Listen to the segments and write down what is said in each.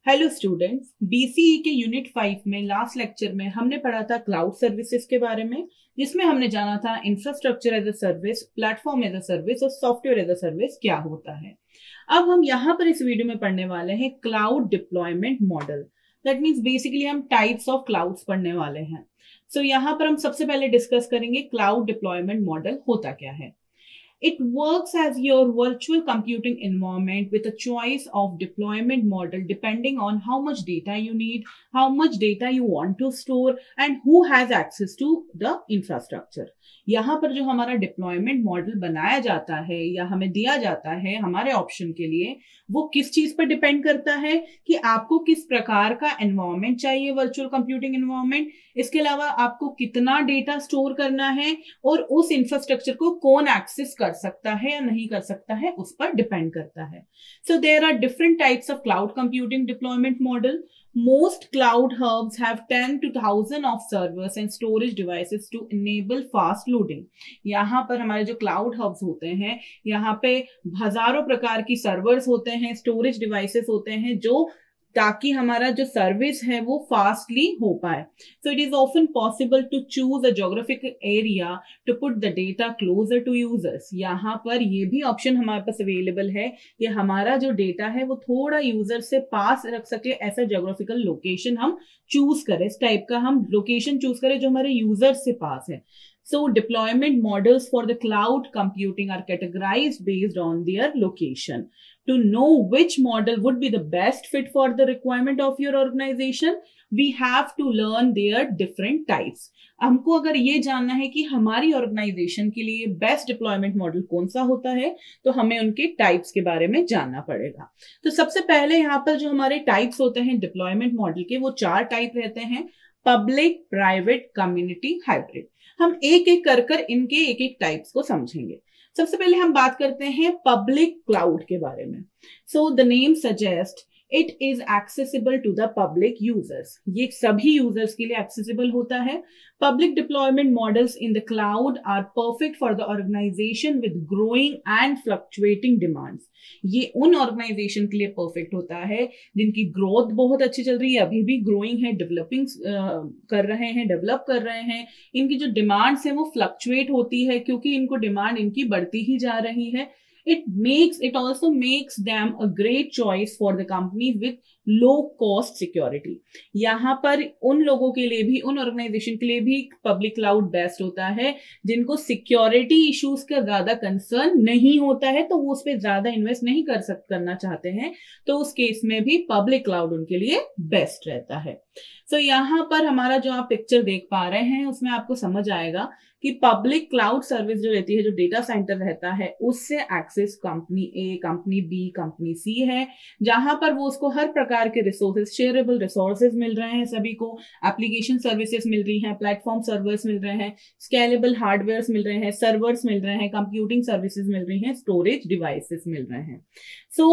Hello students, BCE के unit 5 में last lecture में हमने पढ़ा था क्लाउड सर्विसेज के बारे में, जिसमें हमने जाना था infrastructure as a service, platform as a service और सॉफ्टवेयर एज अ सर्विस क्या होता है। अब हम यहाँ पर इस वीडियो में पढ़ने वाले हैं cloud deployment model. That means basically हम टाइप्स ऑफ क्लाउड्स पढ़ने वाले हैं। सो यहाँ पर हम सबसे पहले डिस्कस करेंगे क्लाउड डिप्लॉयमेंट मॉडल होता क्या है। It works as your virtual computing environment with a choice of deployment model depending on how much data you need, how much data you want to store, and who has access to the infrastructure. यहाँ पर जो हमारा deployment model बनाया जाता है या हमें दिया जाता है हमारे ऑप्शन के लिए, वो किस चीज पर डिपेंड करता है कि आपको किस प्रकार का एनवायरमेंट चाहिए, वर्चुअल कंप्यूटिंग एनवायरमेंट। इसके अलावा आपको कितना डेटा स्टोर करना है और उस इंफ्रास्ट्रक्चर को कौन एक्सेस कर सकता है या नहीं कर सकता है, उस पर डिपेंड करता है। So there are different types of cloud computing deployment model. Most cloud hubs have 10 to 1000 of servers and storage devices to enable fast loading. यहाँ पर हमारे जो क्लाउड हब्स होते हैं, यहाँ पे हजारों प्रकार की सर्वर्स होते हैं, स्टोरेज डिवाइसेस होते हैं, जो ताकि हमारा जो सर्विस है वो फास्टली हो पाए. So it is often possible to choose a geographical area to put the data closer to users. यहाँ पर ये भी ऑप्शन हमारे पास अवेलेबल है कि हमारा जो डेटा है वो थोड़ा यूजर से पास रख सके, ऐसा ज्योग्राफिकल लोकेशन हम चूज करें, इस टाइप का हम लोकेशन चूज करें जो हमारे यूजर से पास है. So deployment models for the cloud computing are categorized based on their location. To know which model would be the best fit for the requirement of your organization, we have to learn their different types. हमको अगर ये जानना है कि हमारी organisation के लिए best deployment model कौन सा होता है, तो हमें उनके टाइप्स के बारे में जानना पड़ेगा. तो सबसे पहले यहाँ पर जो हमारे टाइप्स होते हैं डिप्लॉयमेंट मॉडल के, वो 4 टाइप रहते हैं: पब्लिक, प्राइवेट, कम्युनिटी, हाइब्रिड. हम एक एक कर इनके एक एक टाइप्स को समझेंगे. सबसे पहले हम बात करते हैं पब्लिक क्लाउड के बारे में. So the name suggest it is accessible to the public users. ये सभी यूजर्स के लिए एक्सेसिबल होता है. Public deployment models in the cloud are perfect for the organization with growing and fluctuating demands. ये उन ऑर्गेनाइजेशन के लिए परफेक्ट होता है जिनकी ग्रोथ बहुत अच्छी चल रही है, अभी भी ग्रोइंग है, डेवलपिंग कर रहे हैं, डेवलप कर रहे हैं. इनकी जो डिमांड्स है वो फ्लक्चुएट होती है क्योंकि इनको डिमांड इनकी बढ़ती ही जा रही है. It also makes them a great choice for the companies with low cost security. यहाँ पर उन लोगों के लिए भी, उन ऑर्गेनाइजेशन के लिए भी पब्लिक क्लाउड बेस्ट होता है जिनको सिक्योरिटी इश्यूज का ज्यादा कंसर्न नहीं होता है, तो वो उस पर ज्यादा इन्वेस्ट नहीं करना चाहते हैं, तो उस केस में भी पब्लिक क्लाउड उनके लिए बेस्ट रहता है. सो यहाँ पर हमारा जो आप पिक्चर देख पा रहे हैं उसमें आपको समझ आएगा कि पब्लिक क्लाउड सर्विस जो रहती है, जो डेटा सेंटर रहता है, उससे एक्सेस कंपनी ए, कंपनी बी, कंपनी सी है, जहां पर वो उसको हर प्रकार के रिसोर्सेज, शेयरेबल रिसोर्सेज मिल रहे हैं, सभी को एप्लीकेशन सर्विसेज मिल रही हैं, प्लेटफॉर्म सर्वर्स मिल रहे हैं, स्केलेबल हार्डवेयर मिल रहे हैं, सर्वर्स मिल रहे हैं, कंप्यूटिंग सर्विसेज मिल रही हैं, स्टोरेज डिवाइसेस मिल रहे हैं. So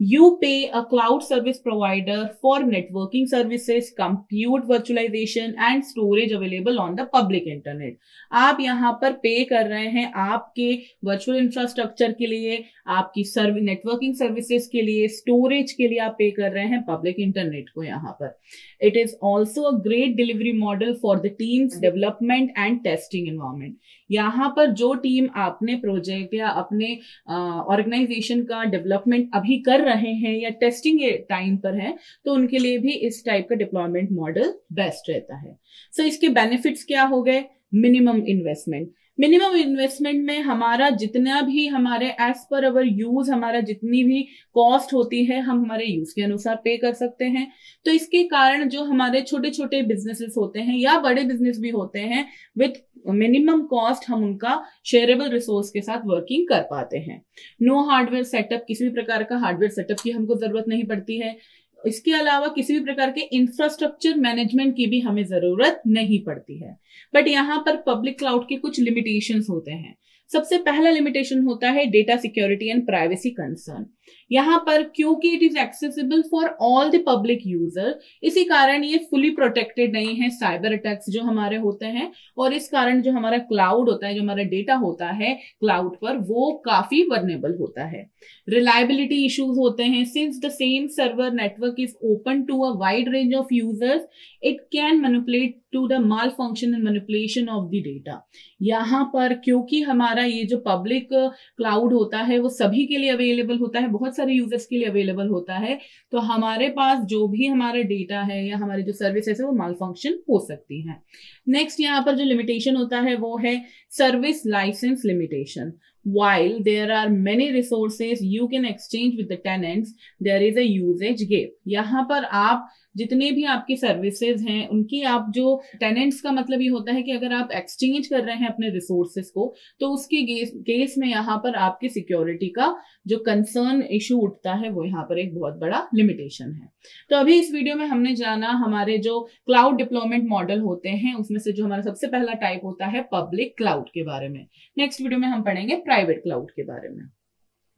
you pay a cloud service provider for networking services, compute virtualization and storage available on the public internet. आप यहाँ पर पे कर रहे हैं आपके वर्चुअल इंफ्रास्ट्रक्चर के लिए, आपकी नेटवर्किंग सर्विसेज के लिए, स्टोरेज के लिए आप पे कर रहे हैं पब्लिक इंटरनेट को. यहाँ पर it is also a great delivery model for the teams development and testing environment. यहाँ पर जो टीम आपने प्रोजेक्ट या अपने ऑर्गेनाइजेशन का डेवलपमेंट अभी कर रहे हैं या टेस्टिंग टाइम पर है, तो उनके लिए भी इस टाइप का डिप्लॉयमेंट मॉडल बेस्ट रहता है. सो इसके बेनिफिट्स क्या हो गए? Minimum investment. मिनिमम इन्वेस्टमेंट में हमारा जितना भी हमारे एज पर अवर यूज, हमारा जितनी भी कॉस्ट होती है हम हमारे यूज के अनुसार पे कर सकते हैं. तो इसके कारण जो हमारे छोटे छोटे बिजनेसेस होते हैं या बड़े बिजनेस भी होते हैं, विथ मिनिमम कॉस्ट हम उनका शेयरेबल रिसोर्स के साथ वर्किंग कर पाते हैं. नो हार्डवेयर सेटअप, किसी भी प्रकार का हार्डवेयर सेटअप की हमको जरूरत नहीं पड़ती है. इसके अलावा किसी भी प्रकार के इंफ्रास्ट्रक्चर मैनेजमेंट की भी हमें जरूरत नहीं पड़ती है. बट यहाँ पर पब्लिक क्लाउड के कुछ लिमिटेशंस होते हैं. सबसे पहला लिमिटेशन होता है data security and privacy concern. यहाँ पर क्योंकि it is accessible for all the public user, इसी कारण ये फुली प्रोटेक्टेड नहीं है साइबर अटैक्स जो हमारे होते हैं, और इस कारण जो हमारा क्लाउड होता है, जो हमारा डेटा होता है क्लाउड पर, वो काफी वर्नेबल होता है। रिलायबिलिटी इश्यूज होते हैं, since the same server network is open to a wide range of users, it can manipulate to the malfunction and manipulation of the data. यहाँ पर क्योंकि हमारा ये जो पब्लिक क्लाउड होता है वो सभी के लिए अवेलेबल होता है, बहुत सारे यूजर्स के लिए अवेलेबल होता है, तो हमारे पास जो भी हमारा डेटा है या हमारी जो सर्विसेज है वो माल फंक्शन हो सकती है। नेक्स्ट यहाँ पर जो लिमिटेशन होता है वो है service license limitation. While there are many resources you can exchange with the tenants, there is a usage gap. यहाँ पर आप जितने भी आपकी सर्विसेज हैं उनकी आप जो टेनेंट्स का मतलब ये होता है कि अगर आप एक्सचेंज कर रहे हैं अपने रिसोर्सेज को, तो उसके केस में यहाँ पर आपकी सिक्योरिटी का जो कंसर्न इशू उठता है वो यहाँ पर एक बहुत बड़ा लिमिटेशन है। तो अभी इस वीडियो में हमने जाना हमारे जो क्लाउड डिप्लॉयमेंट मॉडल होते हैं उसमें से जो हमारा सबसे पहला टाइप होता है पब्लिक क्लाउड के बारे में। नेक्स्ट वीडियो में हम पढ़ेंगे प्राइवेट क्लाउड के बारे में।